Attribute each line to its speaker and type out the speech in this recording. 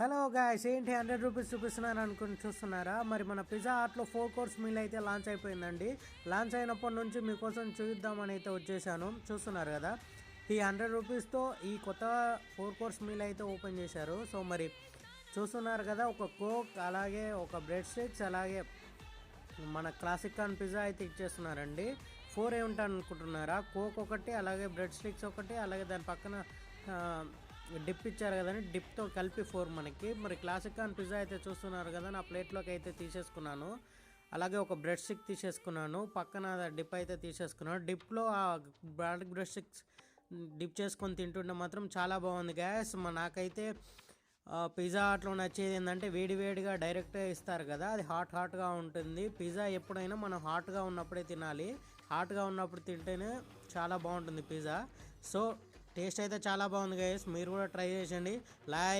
Speaker 1: Hello guys, ఏంటి 100 rupees చూపిస్తున్నాను అనుకుని చూస్తున్నారా? మరి మన పిజ్జా హాట్లో 4 కోర్స్ మీల్ అయితే లాంచ్ అయిపోయిందండి. లాంచ్ అయినప్పటి నుంచి మీకోసం చూద్దామని అయితే వచ్చేసాను. చూస్తున్నారు కదా, ఈ 100 రూపీస్తో ఈ కొత్త 4 కోర్స్ మీల్ అయితే ఓపెన్ చేశారు. సో మరి చూస్తున్నారు కదా, ఒక కోక్, అలాగే ఒక బ్రెడ్ స్టిక్స్, అలాగే మన క్లాసిక్ కార్న్ పిజ్జా అయితే ఇచ్చేస్తున్నారండి. 4 ఏముంటాను అనుకుంటున్నారా? కోక్ ఒకటి, అలాగే బ్రెడ్ స్టిక్స్ ఒకటి, అలాగే దాని పక్కన డిప్ ఇచ్చారు కదండి, డిప్తో కలిపి 4 మనకి. మరి క్లాసిక్ కార్న్ పిజ్జా అయితే చూస్తున్నారు కదా, నా ప్లేట్లోకి అయితే తీసేసుకున్నాను. అలాగే ఒక బ్రెడ్ స్టిక్ తీసేసుకున్నాను, పక్కన డిప్ అయితే తీసేసుకున్నాను. డిప్లో ఆ బ్రెడ్ స్టిక్స్ డిప్ చేసుకొని తింటుంటే మాత్రం చాలా బాగుంది గ్యాస్. నాకైతే పిజ్జా హాట్లో నచ్చేది ఏంటంటే వేడివేడిగా డైరెక్ట్గా ఇస్తారు కదా, అది హాట్గా ఉంటుంది. పిజ్జా ఎప్పుడైనా మనం హాట్గా ఉన్నప్పుడే తినాలి, హాట్గా ఉన్నప్పుడు తింటేనే చాలా బాగుంటుంది పిజ్జా. సో టేస్ట్ అయితే చాలా బాగుంది గైస్, మీరు కూడా ట్రై చేయండి. లైక్